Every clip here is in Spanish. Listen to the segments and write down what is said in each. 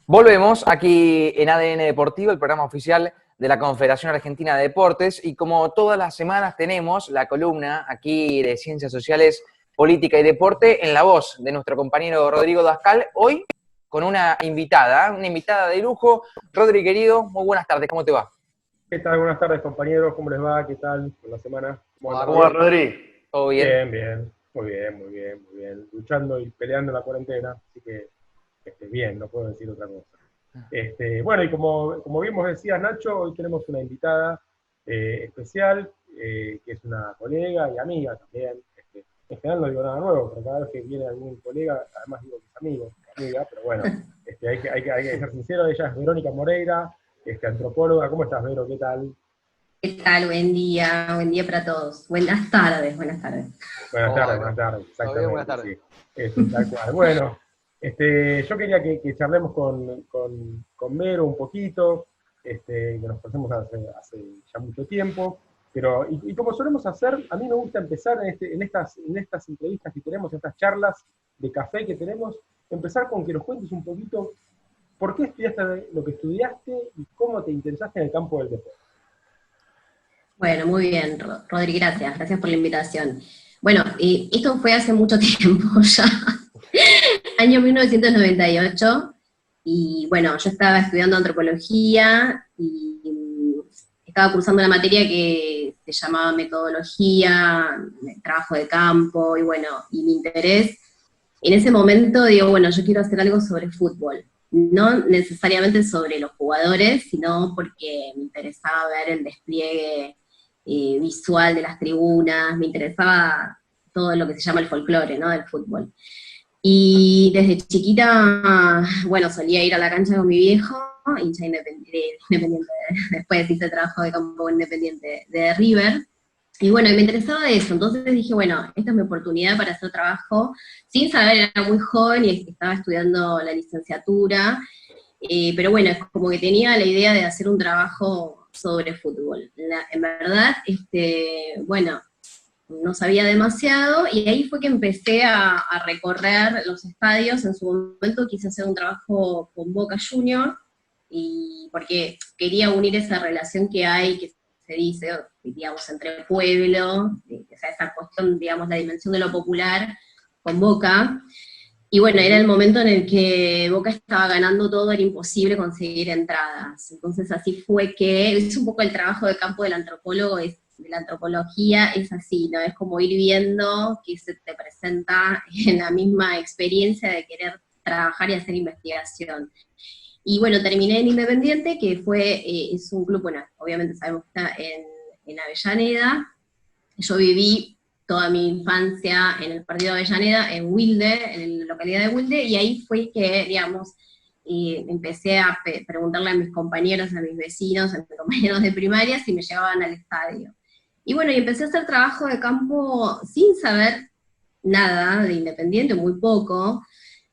Volvemos aquí en ADN Deportivo, el programa oficial de la Confederación Argentina de Deportes, y como todas las semanas tenemos la columna aquí de Ciencias Sociales, Política y Deporte en la voz de nuestro compañero Rodrigo Dascal, hoy con una invitada de lujo. Rodri, querido, muy buenas tardes, ¿cómo te va? ¿Qué tal? Buenas tardes, compañeros. ¿Cómo les va? ¿Qué tal por la semana? ¿Cómo andan? ¿Cómo va, Rodri? ¿Todo bien? Bien, bien. Muy bien, muy bien, muy bien. Luchando y peleando en la cuarentena, así que bien, no puedo decir otra cosa. Bueno, y como bien vos decías, Nacho, hoy tenemos una invitada especial, que es una colega y amiga también. En general no digo nada nuevo, pero cada vez que viene algún colega, además digo que es amigo, amiga, pero bueno, hay que ser sincero. Ella es Verónica Moreira, antropóloga. ¿Cómo estás, Vero? ¿Qué tal? ¿Qué tal? Buen día para todos. Buenas tardes, buenas tardes. Buenas tardes, exactamente. Buenas tardes. Sí, tal cual. Bueno, yo quería que charlemos con Vero un poquito, que nos conocemos hace ya mucho tiempo, pero, y como solemos hacer, a mí me gusta empezar en estas entrevistas que tenemos, en estas charlas de café que tenemos, empezar con que nos cuentes un poquito por qué estudiaste lo que estudiaste y cómo te interesaste en el campo del deporte. Bueno, muy bien, Rodri, gracias por la invitación. Bueno, esto fue hace mucho tiempo ya, año 1998, y bueno, yo estaba estudiando antropología y estaba cursando una materia que se llamaba metodología, trabajo de campo, y bueno, y mi interés, en ese momento digo, bueno, yo quiero hacer algo sobre fútbol. No necesariamente sobre los jugadores, sino porque me interesaba ver el despliegue visual de las tribunas, me interesaba todo lo que se llama el folclore, ¿no?, del fútbol. Y desde chiquita, bueno, solía ir a la cancha con mi viejo, hincha independiente, después hice trabajo de campo independiente de River, y bueno, y me interesaba eso. Entonces dije, bueno, esta es mi oportunidad para hacer trabajo, sin saber, era muy joven y estaba estudiando la licenciatura, pero bueno, es como que tenía la idea de hacer un trabajo sobre fútbol. En verdad, bueno, no sabía demasiado, y ahí fue que empecé a recorrer los estadios. En su momento quise hacer un trabajo con Boca Juniors, y porque quería unir esa relación que hay, que se dice, digamos, entre pueblo, o sea, esa cuestión, digamos, la dimensión de lo popular con Boca. Y bueno, era el momento en el que Boca estaba ganando todo, era imposible conseguir entradas. Entonces así fue que, es un poco el trabajo de campo del antropólogo, de la antropología, es así, ¿no? Es como ir viendo que se te presenta en la misma experiencia de querer trabajar y hacer investigación. Y bueno, terminé en Independiente, que es un club, bueno, obviamente sabemos que está en Avellaneda. Yo viví toda mi infancia en el partido de Avellaneda, en Wilde, en la localidad de Wilde, y ahí fue que, digamos, empecé a preguntarle a mis compañeros, a mis vecinos, a mis compañeros de primaria, si me llevaban al estadio. Y bueno, y empecé a hacer trabajo de campo sin saber nada de Independiente, muy poco,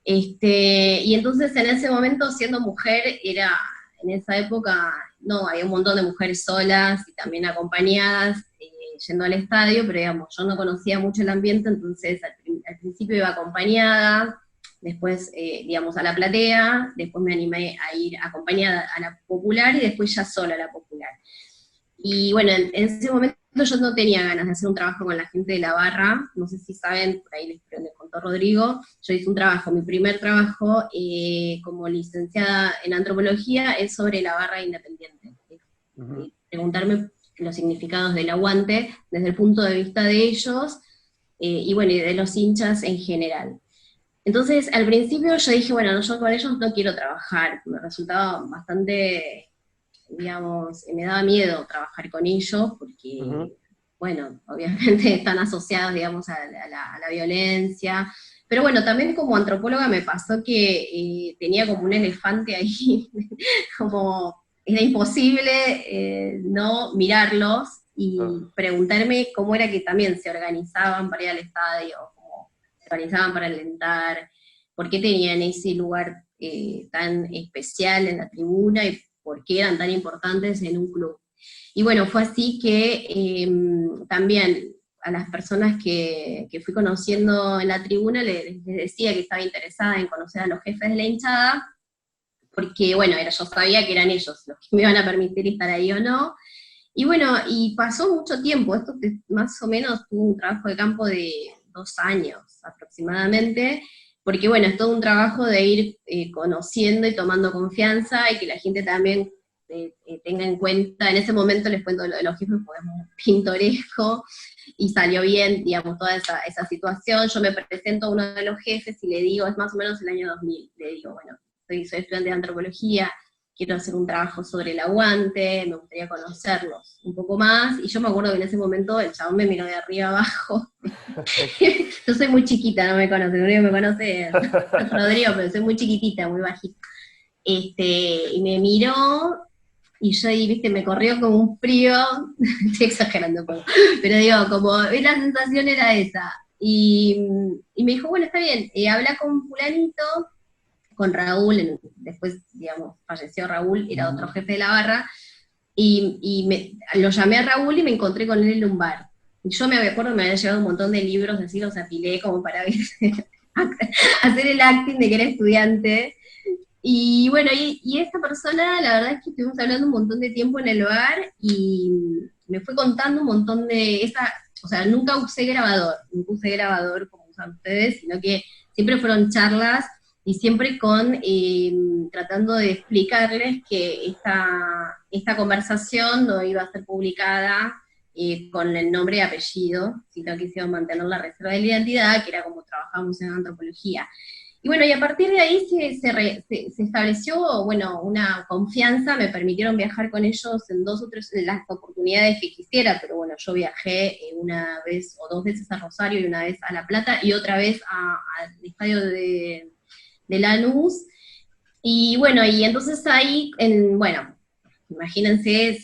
y entonces en ese momento, siendo mujer, en esa época, no, había un montón de mujeres solas y también acompañadas, yendo al estadio, pero digamos, yo no conocía mucho el ambiente, entonces al principio iba acompañada, después, digamos, a la platea, después me animé a ir acompañada a la popular, y después ya sola a la popular. Y bueno, en ese momento yo no tenía ganas de hacer un trabajo con la gente de la barra, no sé si saben, por ahí les contó Rodrigo, yo hice un trabajo, mi primer trabajo como licenciada en antropología es sobre la barra independiente. Preguntarme los significados del aguante desde el punto de vista de ellos, y bueno, y de los hinchas en general. Entonces, al principio yo dije, bueno, yo con ellos no quiero trabajar, me resultaba bastante, digamos, me daba miedo trabajar con ellos, porque, bueno, obviamente están asociados, digamos, a la violencia, pero bueno, también como antropóloga me pasó que tenía como un elefante ahí, como era imposible no mirarlos y preguntarme cómo era que también se organizaban para ir al estadio, cómo se organizaban para alentar, por qué tenían ese lugar tan especial en la tribuna, y por qué eran tan importantes en un club. Y bueno, fue así que también a las personas que fui conociendo en la tribuna les decía que estaba interesada en conocer a los jefes de la hinchada, porque bueno, yo sabía que eran ellos los que me iban a permitir estar ahí o no. Y bueno, y pasó mucho tiempo, más o menos tuvo un trabajo de campo de 2 años aproximadamente, porque bueno, es todo un trabajo de ir conociendo y tomando confianza, y que la gente también tenga en cuenta. En ese momento les cuento lo de los jefes porque es muy pintoresco, y salió bien, digamos, toda esa situación. Yo me presento a uno de los jefes y le digo, es más o menos el año 2000, le digo, bueno, soy estudiante de antropología, quiero hacer un trabajo sobre el aguante, me gustaría conocerlos un poco más, y yo me acuerdo que en ese momento el chabón me miró de arriba abajo. Yo soy muy chiquita, no me conoce, lo único que me conoce es Rodrigo, pero soy muy chiquitita, muy bajita. Y me miró, y yo ahí, viste, me corrió como un frío, estoy exagerando un poco, pero digo, como, la sensación era esa. Y me dijo, bueno, está bien, habla con fulanito, con Raúl, después, digamos, falleció Raúl, era otro jefe de la barra, lo llamé a Raúl y me encontré con él en un bar. Y yo me acuerdo que me había llevado un montón de libros, así los apilé como para hacer el acting de que era estudiante. Y bueno, y esta persona, la verdad es que estuvimos hablando un montón de tiempo en el bar, y me fue contando un montón o sea, nunca usé grabador como usan ustedes, sino que siempre fueron charlas, y siempre tratando de explicarles que esta conversación no iba a ser publicada con el nombre y apellido, sino que se iba a mantener la reserva de la identidad, que era como trabajábamos en antropología. Y bueno, y a partir de ahí se estableció, bueno, una confianza, me permitieron viajar con ellos en 2 o 3 de las oportunidades que quisiera, pero bueno, yo viajé una vez o 2 veces a Rosario, y una vez a La Plata, y otra vez al estadio de Lanús. Y bueno, y entonces ahí, bueno, imagínense,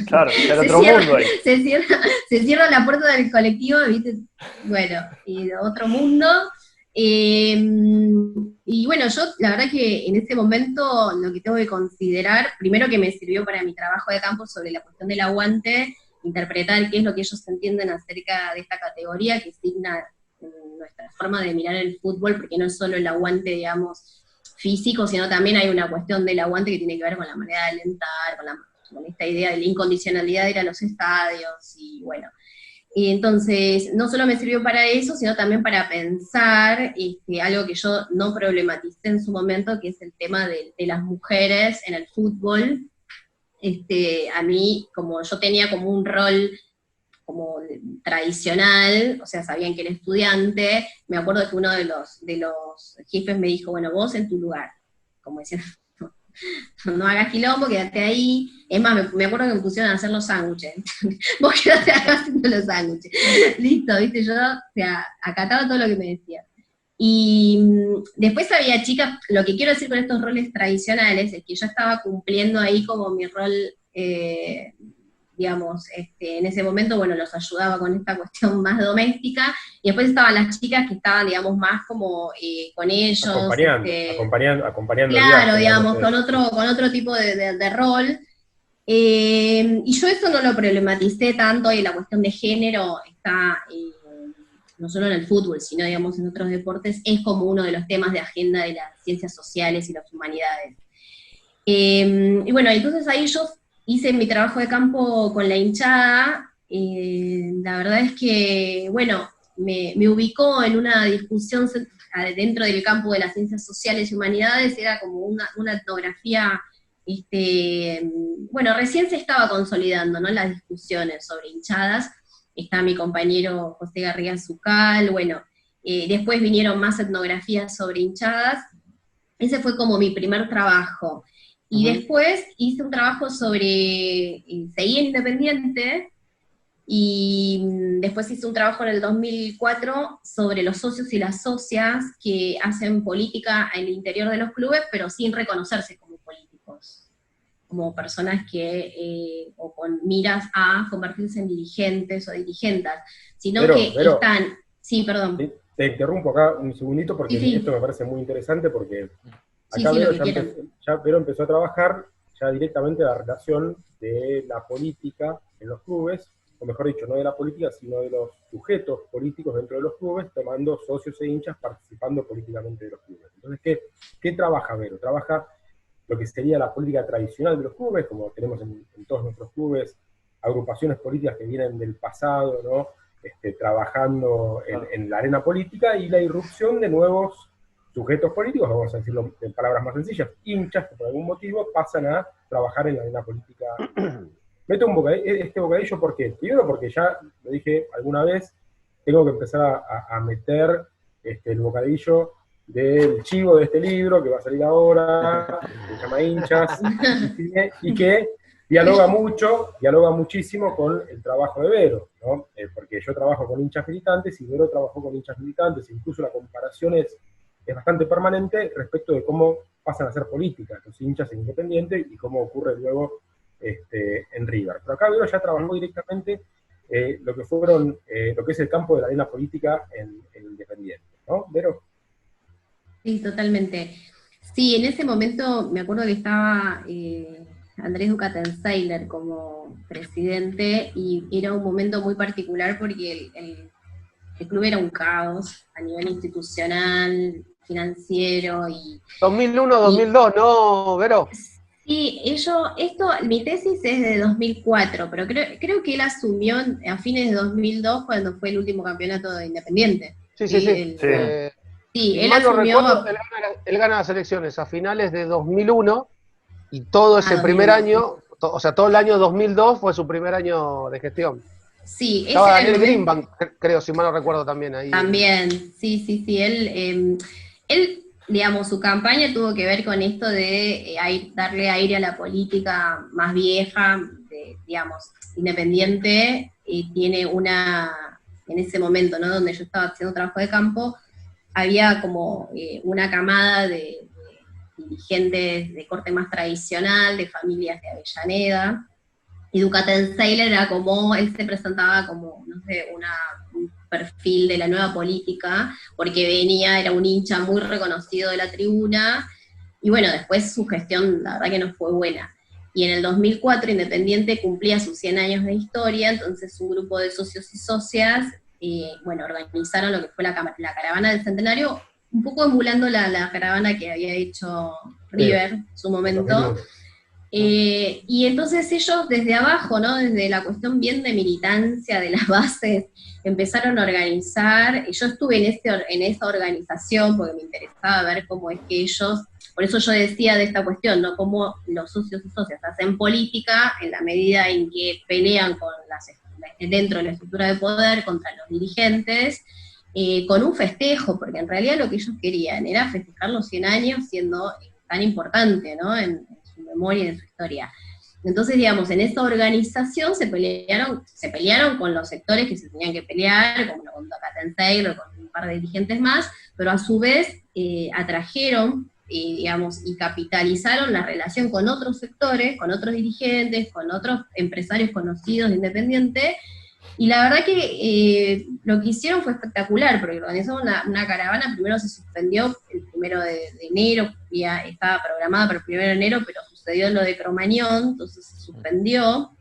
claro, era otro mundo ahí. se cierra la puerta del colectivo, ¿viste? Bueno, y otro mundo. Y bueno, yo la verdad que en ese momento lo que tengo que considerar, primero que me sirvió para mi trabajo de campo sobre la cuestión del aguante, interpretar qué es lo que ellos entienden acerca de esta categoría que signa nuestra forma de mirar el fútbol, porque no es solo el aguante, digamos, físico, sino también hay una cuestión del aguante que tiene que ver con la manera de alentar, con esta idea de la incondicionalidad de ir a los estadios, y bueno. Y entonces, no solo me sirvió para eso, sino también para pensar algo que yo no problematicé en su momento, que es el tema de las mujeres en el fútbol. A mí, como yo tenía como un rol como tradicional, o sea, sabían que era estudiante, me acuerdo que uno de los jefes me dijo, bueno, vos en tu lugar, como diciendo, no hagas quilombo, quédate ahí. Es más, me acuerdo que me pusieron a hacer los sándwiches. Vos quedate acá haciendo los sándwiches. Listo, viste, yo, o sea, acataba todo lo que me decían. Y después había chicas, lo que quiero decir con estos roles tradicionales es que yo estaba cumpliendo ahí como mi rol, digamos, en ese momento, bueno, los ayudaba con esta cuestión más doméstica, y después estaban las chicas que estaban, digamos, más como con ellos. Acompañando. Claro, digamos, con otro tipo de rol. Y yo eso no lo problematicé tanto, y la cuestión de género está, no solo en el fútbol, sino, digamos, en otros deportes, es como uno de los temas de agenda de las ciencias sociales y las humanidades. Y bueno, entonces ahí yo hice mi trabajo de campo con la hinchada. La verdad es que, bueno, me ubicó en una discusión dentro del campo de las ciencias sociales y humanidades, era como una etnografía, bueno, recién se estaba consolidando, ¿no?, las discusiones sobre hinchadas. Está mi compañero José Garriga Zucal, bueno, después vinieron más etnografías sobre hinchadas. Ese fue como mi primer trabajo. Y después hice un trabajo sobre, seguí en Independiente, y después hice un trabajo en el 2004 sobre los socios y las socias que hacen política en el interior de los clubes, pero sin reconocerse como políticos, como personas que, o con miras a convertirse en dirigentes o dirigentas, sino que están... Sí, perdón. Te interrumpo acá un segundito porque sí. Esto me parece muy interesante porque acá sí, Vero empezó a trabajar ya directamente la relación de la política en los clubes, o mejor dicho, no de la política, sino de los sujetos políticos dentro de los clubes, tomando socios e hinchas, participando políticamente de los clubes. Entonces, ¿qué trabaja Vero? Trabaja lo que sería la política tradicional de los clubes, como tenemos en todos nuestros clubes, agrupaciones políticas que vienen del pasado, ¿no? Trabajando en la arena política, y la irrupción de nuevos sujetos políticos, vamos a decirlo en palabras más sencillas, hinchas que por algún motivo pasan a trabajar en la arena política. Meto este bocadillo, ¿por qué? Primero porque ya lo dije alguna vez, tengo que empezar a meter el bocadillo del chivo de este libro que va a salir ahora, que se llama Hinchas, y que dialoga muchísimo con el trabajo de Vero, ¿no? Porque yo trabajo con hinchas militantes y Vero trabajó con hinchas militantes, incluso la comparación es bastante permanente respecto de cómo pasan a hacer política los hinchas en Independiente y cómo ocurre luego en River. Pero acá Vero ya trabajó directamente lo que es el campo de la arena política en Independiente, ¿no, Vero? Sí, totalmente. Sí, en ese momento me acuerdo que estaba Andrés Ducatenseiler como presidente, y era un momento muy particular porque el club era un caos a nivel institucional, financiero y... 2001-2002, ¿no, Vero? Sí, mi tesis es de 2004, pero creo que él asumió a fines de 2002 cuando fue el último campeonato de Independiente. Sí. Sí, él mal no asumió... recuerdo, él gana las elecciones a finales de 2001, y todo ese primer 2001. año, o sea, todo el año 2002 fue su primer año de gestión. Sí, Estaba ese era el Daniel momento... Greenbank, creo, si mal no recuerdo también ahí. También, sí, él, digamos, su campaña tuvo que ver con esto de darle aire a la política más vieja, digamos, Independiente, tiene en ese momento, ¿no?, donde yo estaba haciendo trabajo de campo, había como una camada de dirigentes de corte más tradicional, de familias de Avellaneda, y Ducatenseiler era como, él se presentaba como, no sé, un perfil de la nueva política, porque era un hincha muy reconocido de la tribuna, y bueno, después su gestión, la verdad que no fue buena. Y en el 2004 Independiente cumplía sus 100 años de historia, entonces un grupo de socios y socias, organizaron lo que fue la caravana del Centenario, un poco emulando la caravana que había hecho River en su momento. Y entonces ellos desde abajo, ¿no?, desde la cuestión bien de militancia de las bases, empezaron a organizar. Yo estuve en esa organización porque me interesaba ver cómo es que ellos, por eso yo decía de esta cuestión, ¿no?, cómo los socios y socias hacen política en la medida en que pelean dentro de la estructura de poder contra los dirigentes, con un festejo, porque en realidad lo que ellos querían era festejar los 100 años siendo tan importante, ¿no?, en su memoria y en su historia. Entonces, digamos, en esta organización se pelearon con los sectores que se tenían que pelear, como con Ducatenseiler, con un par de dirigentes más, pero a su vez atrajeron, digamos, y capitalizaron la relación con otros sectores, con otros dirigentes, con otros empresarios conocidos de Independiente, y la verdad que lo que hicieron fue espectacular, porque organizaron una caravana. Primero se suspendió el 1 de enero, ya estaba programada para el 1 de enero, pero sucedió lo de Cromañón, entonces se suspendió,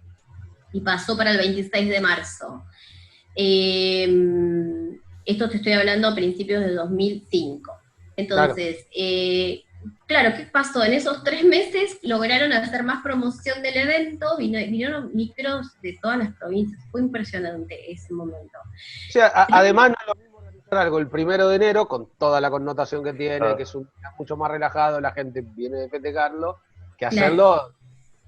y pasó para el 26 de marzo. Esto te estoy hablando a principios de 2005. Entonces, claro, ¿qué pasó? En esos 3 meses lograron hacer más promoción del evento, vinieron micros de todas las provincias, fue impresionante ese momento. O sea, además no es lo mismo organizar algo el 1 de enero, con toda la connotación que tiene, que es un día mucho más relajado, la gente viene a festejarlo, que hacerlo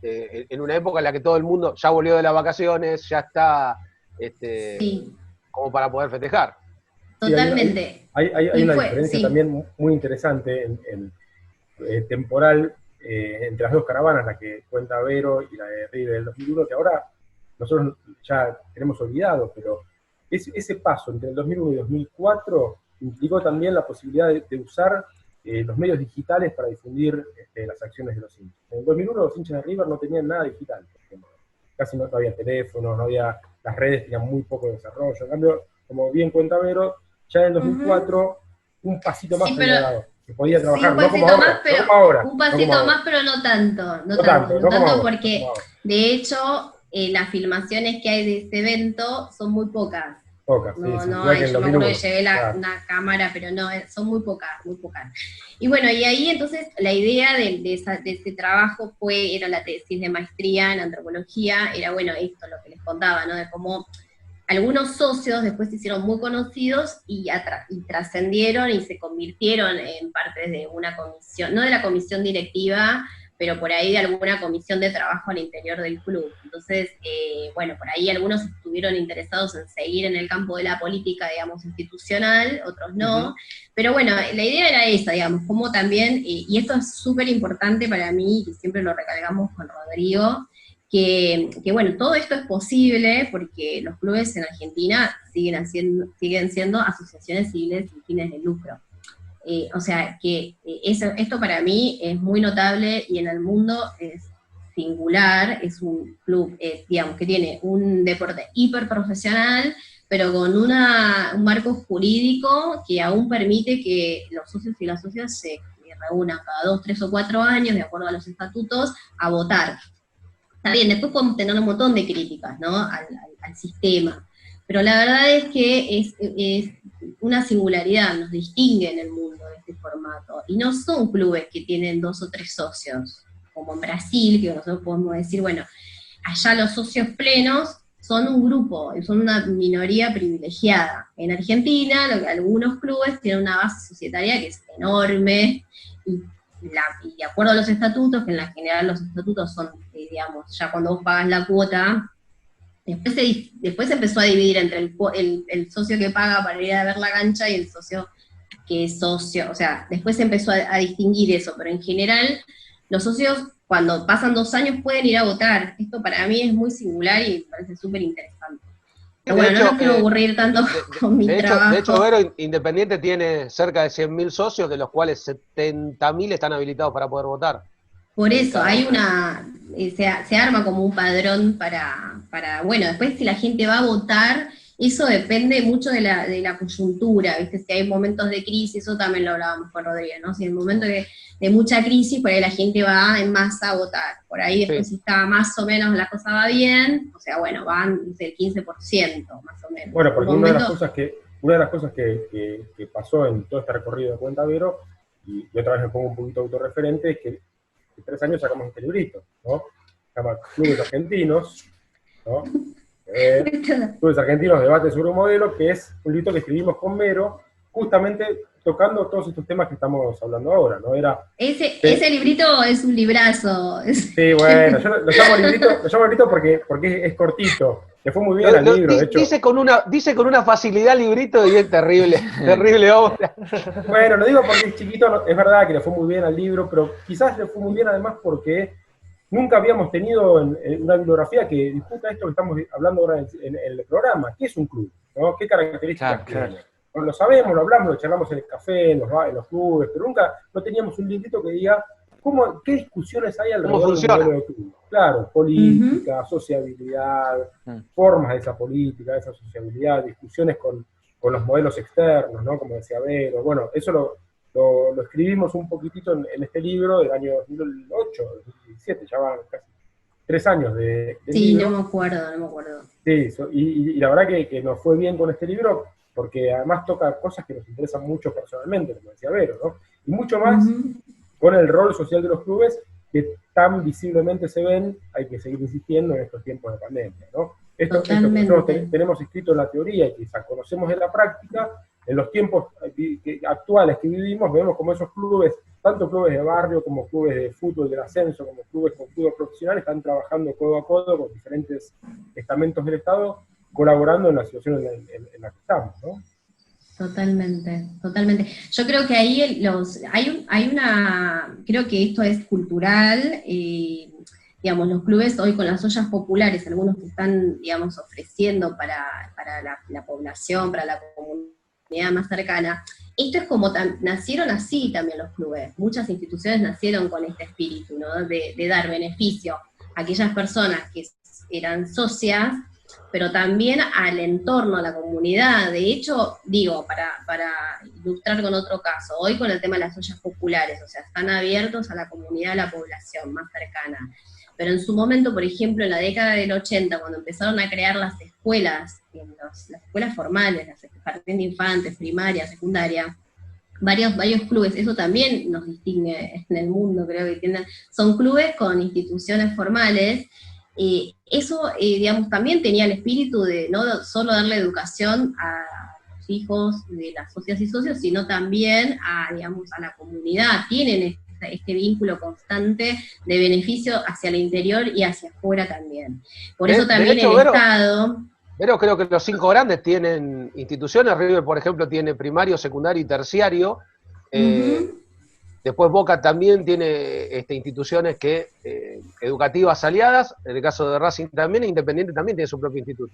en una época en la que todo el mundo ya volvió de las vacaciones, ya está como para poder festejar. Totalmente. Sí, hay una diferencia también muy interesante en temporal entre las dos caravanas, la que cuenta Vero y la de River del 2001, que ahora nosotros ya tenemos olvidado, pero ese paso entre el 2001 y 2004 implicó también la posibilidad de usar los medios digitales para difundir las acciones de los hinchas. En el 2001 los hinchas de River no tenían nada digital, por ejemplo. Casi no había teléfonos, no había, las redes tenían muy poco desarrollo. En cambio, como bien cuenta Vero, ya en el 2004 un pasito más había dado. Que podía trabajar, sí, un pasito más, pero no tanto. No tanto porque, de hecho, las filmaciones que hay de este evento son muy pocas. Pocas, sí, No, sí, no igual que hay, en yo me acuerdo que 2001. llevé Claro. una cámara, pero no, son muy pocas, muy pocas. Y bueno, y ahí entonces la idea de ese trabajo era la tesis de maestría en antropología, era bueno, esto, lo que les contaba, ¿no? De cómo algunos socios después se hicieron muy conocidos y trascendieron y se convirtieron en parte de una comisión, no de la comisión directiva, pero por ahí de alguna comisión de trabajo al interior del club. Entonces, bueno, por ahí algunos estuvieron interesados en seguir en el campo de la política, digamos, institucional, otros no, pero bueno, la idea era esa, digamos, como también, y esto es súper importante para mí, y siempre lo recalcamos con Rodrigo, que bueno, todo esto es posible porque los clubes en Argentina siguen siendo asociaciones civiles sin fines de lucro. O sea, que esto para mí es muy notable y en el mundo es singular, es un club, digamos, que tiene un deporte hiperprofesional, pero con un marco jurídico que aún permite que los socios y las socias se reúnan cada 2, 3 o 4 años, de acuerdo a los estatutos, a votar. Está bien, después podemos tener un montón de críticas, ¿no? Al sistema, pero la verdad es que es una singularidad, nos distingue en el mundo de este formato, y no son clubes que tienen 2 o 3 socios, como en Brasil, que nosotros podemos decir, bueno, allá los socios plenos son un grupo, son una minoría privilegiada. En Argentina, algunos clubes tienen una base societaria que es enorme, y de acuerdo a los estatutos, que en la general los estatutos son, digamos, ya cuando vos pagas la cuota, después se empezó a dividir entre el socio que paga para ir a ver la cancha y el socio que es socio, o sea, después se empezó a distinguir eso, pero en general los socios cuando pasan 2 años pueden ir a votar. Esto para mí es muy singular y me parece súper interesante. Pero bueno, no los quiero aburrir tanto con mi trabajo. De hecho, Vero, Independiente tiene cerca de 100.000 socios, de los cuales 70.000 están habilitados para poder votar. Por eso, hay se arma como un padrón para, bueno, después si la gente va a votar, eso depende mucho de la coyuntura, ¿viste? Si hay momentos de crisis, eso también lo hablábamos con Rodríguez, ¿no? Si en momentos de mucha crisis, por ahí la gente va en masa a votar. Por ahí después si está más o menos la cosa va bien, o sea, bueno, van el 15% más o menos. Bueno, porque una de las cosas que pasó en todo este recorrido de Cuenta Vero, y otra vez me pongo un poquito autorreferente, es que hace 3 años sacamos este librito, ¿no? Se llama Clubes Argentinos, ¿no? Clubes Argentinos, Debate sobre un modelo, que es un libro que escribimos con Vero, justamente tocando todos estos temas que estamos hablando ahora, ¿no? Ese librito es un librazo. Sí, bueno, yo lo llamo librito porque es cortito. Le fue muy bien al libro, de hecho. Dice con una facilidad librito y es terrible, terrible obra. Bueno, lo digo porque es chiquito, es verdad que le fue muy bien al libro, pero quizás le fue muy bien además porque nunca habíamos tenido una bibliografía que discuta esto que estamos hablando ahora en el programa. ¿Qué es un club? ¿No? ¿Qué características tiene? Bueno, lo sabemos, lo hablamos, lo charlamos en el café, en los clubes, pero nunca no teníamos un librito que diga qué discusiones hay alrededor del modelo de club. Claro, política, sociabilidad, formas de esa política, de esa sociabilidad, discusiones con los modelos externos, ¿no? Como decía Vero. Bueno, eso lo escribimos un poquitito en este libro del año 2008, 2017, ya van casi 3 años de sí, libro. no me acuerdo. Sí, y la verdad que nos fue bien con este libro, porque además toca cosas que nos interesan mucho personalmente, como decía Vero, ¿no? Y mucho más con el rol social de los clubes, que tan visiblemente se ven, hay que seguir insistiendo en estos tiempos de pandemia, ¿no? Esto que nosotros tenemos escrito en la teoría y quizás conocemos en la práctica, en los tiempos actuales que vivimos, vemos como esos clubes, tanto clubes de barrio como clubes de fútbol del ascenso, como clubes con fútbol profesional, están trabajando codo a codo con diferentes estamentos del Estado, colaborando en la situación en la que estamos, ¿no? Totalmente. Yo creo que ahí creo que esto es cultural, digamos, los clubes hoy con las ollas populares, algunos que están, digamos, ofreciendo para la población, para la comunidad más cercana, esto es como nacieron así también los clubes, muchas instituciones nacieron con este espíritu, ¿no? De dar beneficio a aquellas personas que eran socias, pero también al entorno, a la comunidad. De hecho, digo, ilustrar con otro caso, hoy con el tema de las ollas populares, o sea, están abiertos a la comunidad, a la población más cercana. Pero en su momento, por ejemplo, en la década del 80, cuando empezaron a crear las escuelas, las escuelas formales, las jardín de infantes, primaria, secundaria, varios clubes, eso también nos distingue en el mundo, creo que son clubes con instituciones formales. Eso, digamos, también tenía el espíritu de no solo darle educación a los hijos de las socias y socios, sino también digamos, a la comunidad. Tienen este vínculo constante de beneficio hacia el interior y hacia afuera también. Por eso también el Estado... Pero creo que los 5 grandes tienen instituciones. River, por ejemplo, tiene primario, secundario y terciario. Después Boca también tiene instituciones educativas aliadas. En el caso de Racing también, Independiente también tiene su propio instituto.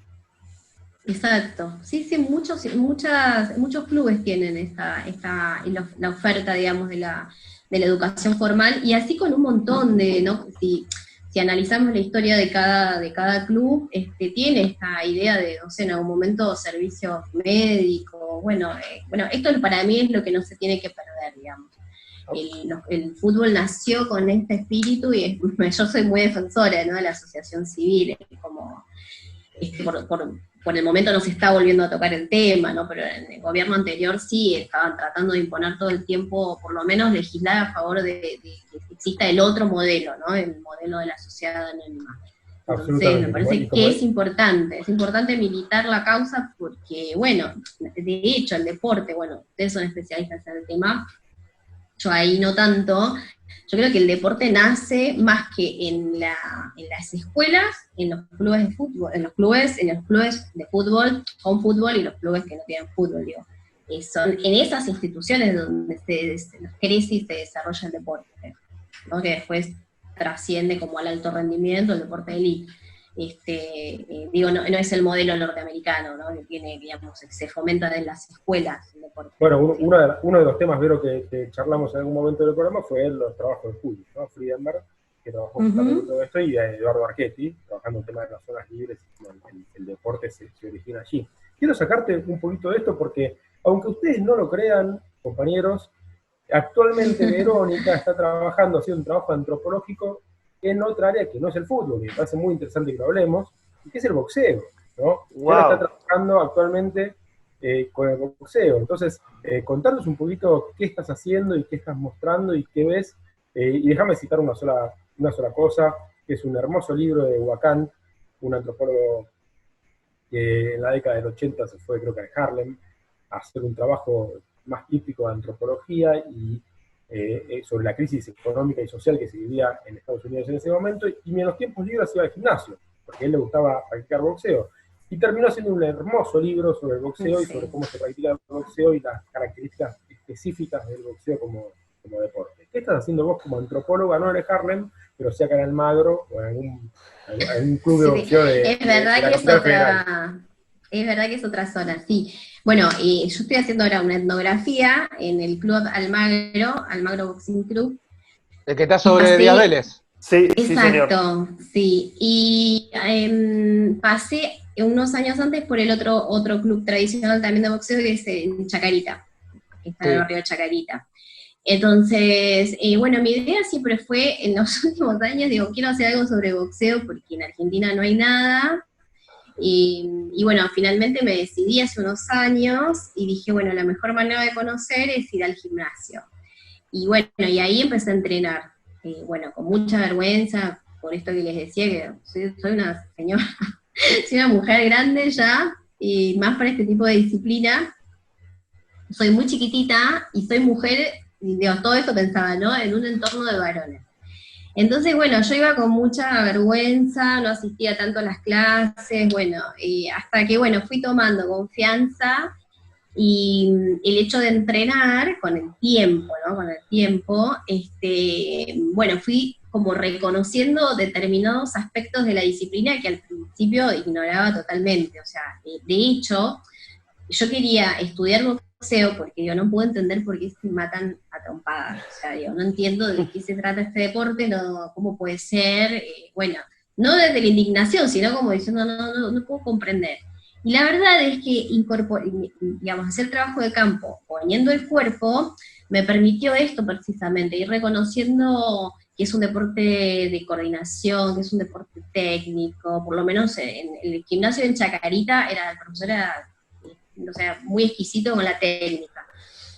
Exacto. Sí, muchos clubes tienen la oferta, digamos, de la educación formal, y así con un montón de, ¿no? Si analizamos la historia de cada club, tiene esta idea de, no sé, en algún momento servicios médicos, bueno, esto para mí es lo que no se tiene que perder, digamos. El fútbol nació con este espíritu y yo soy muy defensora, ¿no?, de la asociación civil, como por el momento no se está volviendo a tocar el tema, ¿no? Pero en el gobierno anterior sí estaban tratando de imponer todo el tiempo, por lo menos legislar a favor de que exista el otro modelo, ¿no? El modelo de la sociedad anónima. Entonces, me parece que es importante militar la causa porque, bueno, de hecho el deporte, bueno, ustedes son especialistas en el tema, yo ahí no tanto. Yo creo que el deporte nace más que en las escuelas, en los clubes de fútbol, en los clubes de fútbol, con fútbol, y los clubes que no tienen fútbol, digo. Son en esas instituciones donde crece y se desarrolla el deporte, ¿no? Que después trasciende como al alto rendimiento, el deporte de élite. No es el modelo norteamericano, ¿no? Que tiene, digamos, se fomenta en las escuelas el deporte. Bueno, uno de los temas, Vero, que charlamos en algún momento del programa fue los trabajos de Julio, ¿no? Friedenberg, que trabajó justamente todo esto, y Eduardo Archetti, trabajando en el tema de las zonas libres, el deporte se origina allí. Quiero sacarte un poquito de esto porque, aunque ustedes no lo crean, compañeros, actualmente Verónica está haciendo un trabajo antropológico en otra área que no es el fútbol, y me parece muy interesante que lo hablemos, y que es el boxeo, ¿no? Wow. Ella está trabajando actualmente con el boxeo. Entonces, contanos un poquito qué estás haciendo y qué estás mostrando y qué ves, y déjame citar una sola cosa, que es un hermoso libro de Huacán, un antropólogo que en la década del 80 se fue, creo que a Harlem, a hacer un trabajo más típico de antropología y sobre la crisis económica y social que se vivía en Estados Unidos en ese momento, y en los tiempos libres iba al gimnasio, porque a él le gustaba practicar boxeo. Y terminó haciendo un hermoso libro sobre el boxeo y sobre cómo se practica el boxeo y las características específicas del boxeo como deporte. ¿Qué estás haciendo vos como antropóloga, no en el Harlem, pero sí acá en Almagro o en algún club de boxeo Es verdad que es otra zona, sí. Bueno, yo estoy haciendo ahora una etnografía en el club Almagro Boxing Club. El que está sobre Díaz Vélez. Sí, exacto, sí, señor. Sí. Y pasé unos años antes por el otro club tradicional también de boxeo, que es en Chacarita, que está en el barrio de Chacarita. Entonces, bueno, mi idea siempre fue, en los últimos años, quiero hacer algo sobre boxeo, porque en Argentina no hay nada. Y bueno, finalmente me decidí hace unos años, y dije, bueno, la mejor manera de conocer es ir al gimnasio. Y bueno, y ahí empecé a entrenar. Bueno, con mucha vergüenza, por esto que les decía, que soy una señora, soy una mujer grande ya, y más para este tipo de disciplina. Soy muy chiquitita, y soy mujer, y todo eso pensaba, ¿no?, en un entorno de varones. Entonces, bueno, yo iba con mucha vergüenza, no asistía tanto a las clases, bueno, hasta que, bueno, fui tomando confianza, y el hecho de entrenar con el tiempo, ¿no? Con el tiempo, bueno, fui como reconociendo determinados aspectos de la disciplina que al principio ignoraba totalmente. O sea, de hecho, yo quería estudiar boxeo porque no puedo entender por qué se matan a trompadas. O sea, no entiendo de qué se trata este deporte, no, cómo puede ser, bueno, no desde la indignación, sino como diciendo, no puedo comprender. Y la verdad es que digamos, hacer trabajo de campo poniendo el cuerpo me permitió esto precisamente, ir reconociendo que es un deporte de coordinación, que es un deporte técnico, por lo menos en el gimnasio en Chacarita el profesor era, o sea, muy exquisito con la técnica.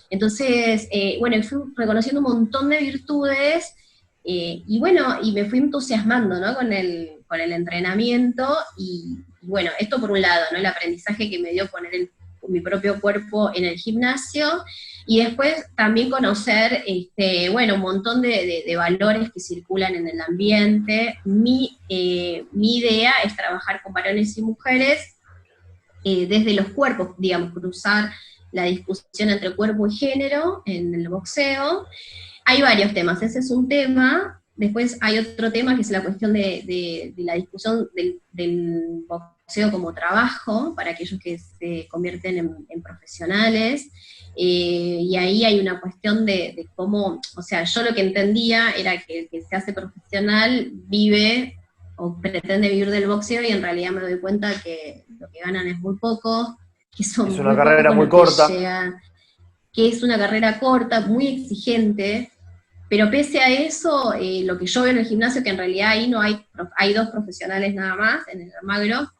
Entonces, bueno, fui reconociendo un montón de virtudes, y bueno, y me fui entusiasmando, ¿no? Con el entrenamiento, y bueno, esto por un lado, ¿no? El aprendizaje que me dio poner mi propio cuerpo en el gimnasio, y después también conocer, bueno, un montón de valores que circulan en el ambiente. Mi idea es trabajar con varones y mujeres desde los cuerpos, digamos, cruzar la discusión entre cuerpo y género en el boxeo. Hay varios temas, ese es un tema. Después hay otro tema que es la cuestión de la discusión del boxeo como trabajo para aquellos que se convierten en profesionales. Y ahí hay una cuestión de cómo, o sea, yo lo que entendía era que el que se hace profesional vive o pretende vivir del boxeo, y en realidad me doy cuenta que lo que ganan es muy poco, que son es una carrera muy corta, que es una carrera corta, muy exigente. Pero pese a eso, lo que yo veo en el gimnasio, que en realidad ahí no hay dos profesionales nada más, en el Almagro,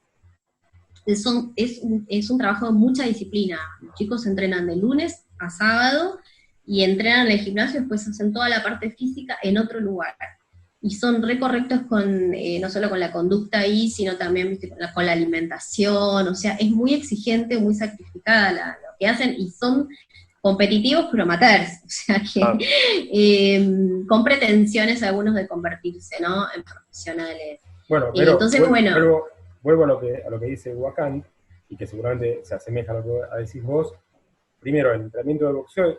es un trabajo de mucha disciplina. Los chicos entrenan de lunes a sábado, y entrenan en el gimnasio, y después hacen toda la parte física en otro lugar. Y son re correctos no solo con la conducta ahí, sino también, ¿viste?, con la alimentación. O sea, es muy exigente, muy sacrificada lo que hacen, y son competitivos pero amateurs, o sea que con pretensiones algunos de convertirse, ¿no?, en profesionales. Bueno, pero entonces, vuelvo a lo que dice Huacán, y que seguramente se asemeja a lo que decís vos. Primero, el entrenamiento de boxeo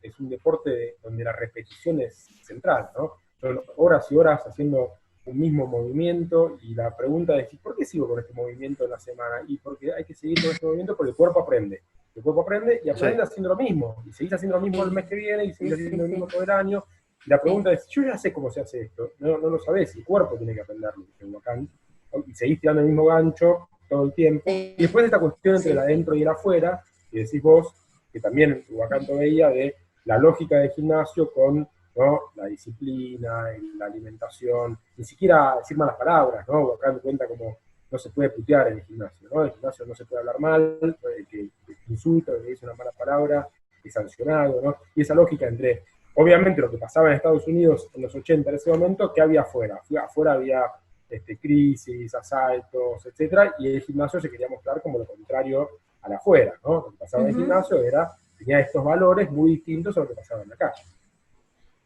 es un deporte donde la repetición es central, ¿no? Son horas y horas haciendo un mismo movimiento, y la pregunta es, ¿por qué sigo con este movimiento en la semana? Y porque hay que seguir con este movimiento porque el cuerpo aprende. El cuerpo aprende y aprende haciendo lo mismo, y seguís haciendo lo mismo el mes que viene, y seguís haciendo lo mismo todo el año. Y la pregunta es, yo ya sé cómo se hace esto, no lo sabés, el cuerpo tiene que aprenderlo, dice Huacán, y seguís tirando el mismo gancho todo el tiempo. Y después esta cuestión entre el adentro y el afuera, que decís vos, que también Huacán lo veía, de la lógica del gimnasio con, ¿no?, la disciplina, la alimentación, ni siquiera decir malas palabras, ¿no? Huacán cuenta como no se puede putear en el gimnasio, ¿no? En el gimnasio no se puede hablar mal, el que insulta, el que dice una mala palabra, es sancionado, ¿no? Y esa lógica entre, obviamente, lo que pasaba en Estados Unidos en los 80 en ese momento, que había afuera. Afuera había crisis, asaltos, etcétera, y el gimnasio se quería mostrar como lo contrario a la afuera, ¿no? Lo que pasaba en el gimnasio tenía estos valores muy distintos a lo que pasaba en la calle.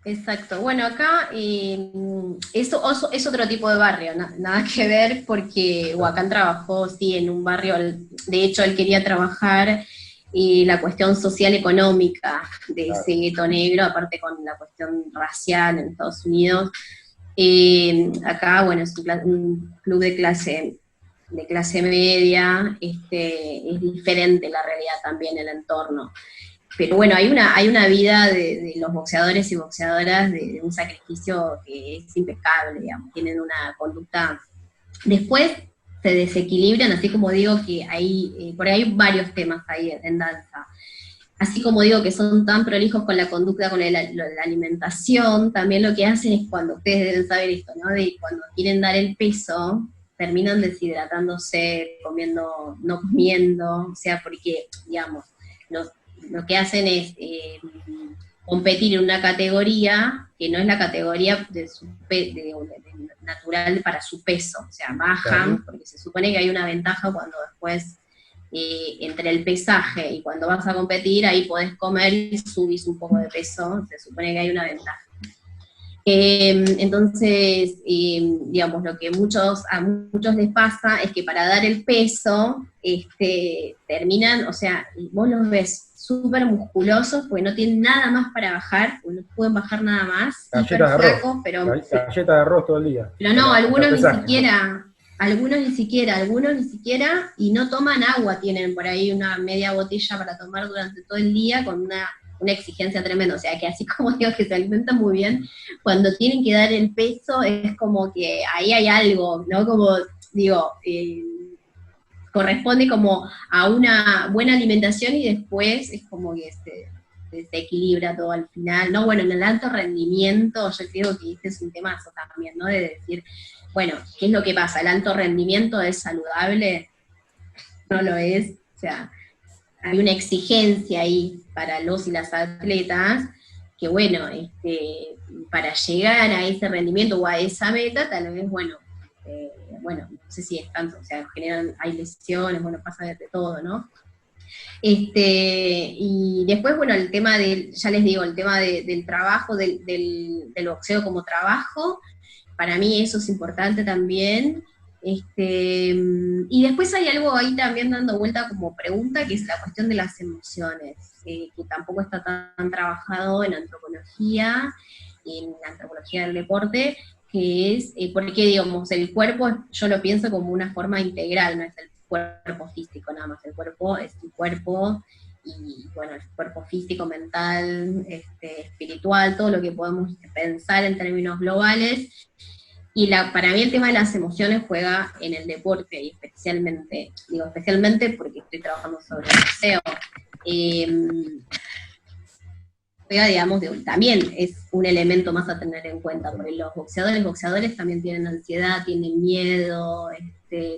Exacto. Bueno, acá eso es otro tipo de barrio, nada que ver, porque Huacán trabajó, sí, en un barrio, de hecho él quería trabajar la cuestión social económica de ese gueto negro, aparte con la cuestión racial en Estados Unidos. Acá, bueno, es un club de clase media, es diferente la realidad también, el entorno. Pero bueno, hay una vida de los boxeadores y boxeadoras de un sacrificio que es impecable, digamos, tienen una conducta. Después se desequilibran, así como digo que por ahí hay varios temas ahí en danza. Así como digo que son tan prolijos con la conducta, con la alimentación, también lo que hacen es, cuando ustedes deben saber esto, ¿no?, de cuando quieren dar el peso, terminan deshidratándose, no comiendo, o sea, porque, digamos, lo que hacen es competir en una categoría que no es la categoría natural para su peso, o sea, bajan, porque se supone que hay una ventaja cuando después, entre el pesaje y cuando vas a competir, ahí podés comer y subís un poco de peso, se supone que hay una ventaja. Entonces, digamos, lo que a muchos les pasa es que para dar el peso, terminan, o sea, vos los ves súper musculosos, porque no tienen nada más para bajar, porque no pueden bajar nada más, galletas de arroz, galletas de arroz todo el día. Pero no, algunos ni siquiera, y no toman agua, tienen por ahí una media botella para tomar durante todo el día, con una exigencia tremenda, o sea que así como digo que se alimentan muy bien, cuando tienen que dar el peso es como que ahí hay algo, ¿no? Como digo, corresponde como a una buena alimentación y después es como que se equilibra todo al final, ¿no? Bueno, en el alto rendimiento yo creo que este es un tema también, ¿no? De decir, bueno, ¿qué es lo que pasa? ¿El alto rendimiento es saludable? No lo es, o sea, hay una exigencia ahí para los y las atletas que, bueno, para llegar a ese rendimiento o a esa meta, tal vez, bueno, no sé si es tanto, o sea, hay lesiones, bueno, pasa de todo, ¿no? Y después, bueno, el tema ya les digo, el tema del trabajo, del boxeo como trabajo, para mí eso es importante también. Y después hay algo ahí también dando vuelta como pregunta, que es la cuestión de las emociones, que tampoco está tan trabajado en antropología del deporte, que es, porque digamos, el cuerpo yo lo pienso como una forma integral, no es el cuerpo físico nada más, el cuerpo es tu cuerpo, y bueno, el cuerpo físico, mental, espiritual, todo lo que podemos pensar en términos globales. Y para mí el tema de las emociones juega en el deporte, y especialmente porque estoy trabajando sobre el boxeo. Juega, digamos, también es un elemento más a tener en cuenta, porque los boxeadores también tienen ansiedad, tienen miedo,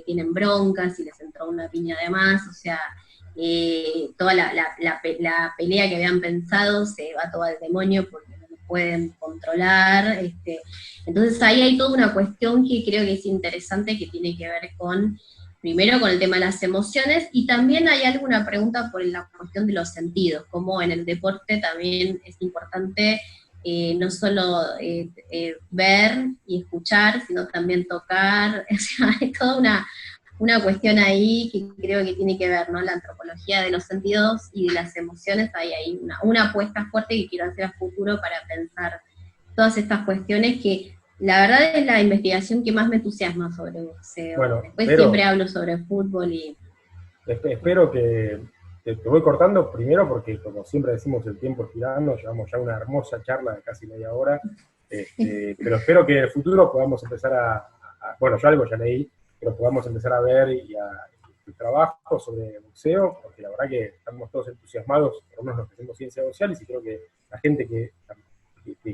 tienen broncas, si les entró una piña de más, o sea, toda la pelea que habían pensado se va todo al demonio porque no lo pueden controlar. Entonces ahí hay toda una cuestión que creo que es interesante, que tiene que ver primero con el tema de las emociones, y también hay alguna pregunta por la cuestión de los sentidos, como en el deporte también es importante no solo ver y escuchar, sino también tocar. O sea, hay toda una cuestión ahí que creo que tiene que ver, ¿no? La antropología de los sentidos y de las emociones, hay una apuesta fuerte que quiero hacer a futuro para pensar todas estas cuestiones que la verdad es la investigación que más me entusiasma sobre boxeo. Bueno, después siempre hablo sobre fútbol y... Espero que te voy cortando primero porque, como siempre decimos, el tiempo es tirano, llevamos ya una hermosa charla de casi media hora, pero espero que en el futuro podamos empezar bueno, yo algo ya leí, pero podamos empezar a ver el trabajo sobre boxeo, porque la verdad que estamos todos entusiasmados, por lo menos los que hacemos ciencias sociales, y creo que la gente que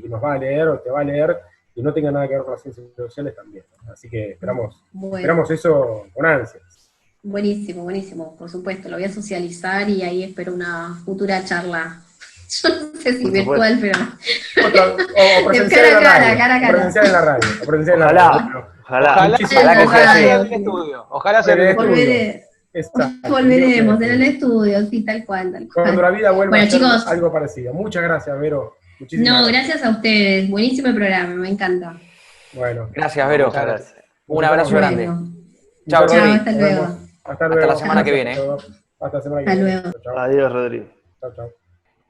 nos va a leer o te va a leer, y no tenga nada que ver con las ciencias sociales también, ¿no? Así que esperamos eso con ansias. Buenísimo, por supuesto, lo voy a socializar y ahí espero una futura charla. Yo no sé si virtual, pero... O presencial en la radio. Cara a cara. Presencial en la radio. O presencial en la radio. Ojalá que sea en el estudio. Ojalá sea en el estudio. Volveremos en el estudio, sí, tal cual. Cuando la vida vuelva a ser chicos, algo parecido. Muchas gracias, Vero. No, gracias a ustedes. Buenísimo el programa, me encanta. Bueno. Gracias, Vero. Muchas gracias. Un abrazo grande. Chao, Rodri. hasta luego. Hasta luego. la semana que viene. Hasta la semana que viene. Chao. Adiós, Rodrigo. Chao.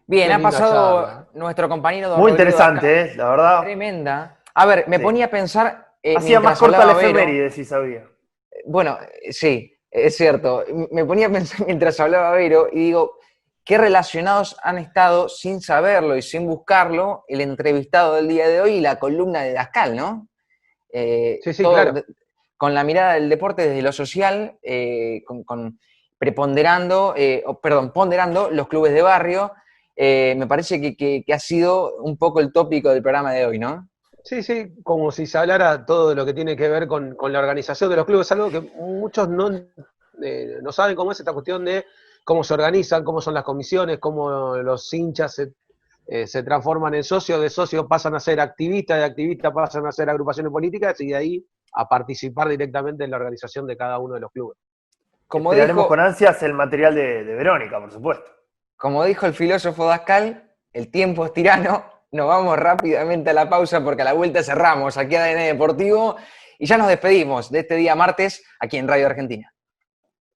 Bien, Qué ha linda pasado charla. nuestro compañero Don Muy Rodrigo interesante, acá. la verdad. Tremenda. A ver, me Sí. ponía a pensar... Hacía más mientras corta la hablaba Vero, efeméride, si sabía. Bueno, sí, es cierto. Me ponía a pensar mientras hablaba Vero y digo, qué relacionados han estado, sin saberlo y sin buscarlo, el entrevistado del día de hoy y la columna de Dascal, ¿no? Sí, todo claro. Con la mirada del deporte desde lo social, ponderando los clubes de barrio. Me parece que ha sido un poco el tópico del programa de hoy, ¿no? Sí, como si se hablara todo de lo que tiene que ver con la organización de los clubes, algo que muchos no saben cómo es esta cuestión de cómo se organizan, cómo son las comisiones, cómo los hinchas se transforman en socios, de socios pasan a ser activistas, de activistas pasan a ser agrupaciones políticas, y de ahí a participar directamente en la organización de cada uno de los clubes. Como Esperaremos dijo, con ansias el material de Verónica, por supuesto. como dijo el filósofo Dascal, el tiempo es tirano. Nos vamos rápidamente a la pausa porque a la vuelta cerramos aquí a ADN Deportivo y ya nos despedimos de este día martes aquí en Radio Argentina.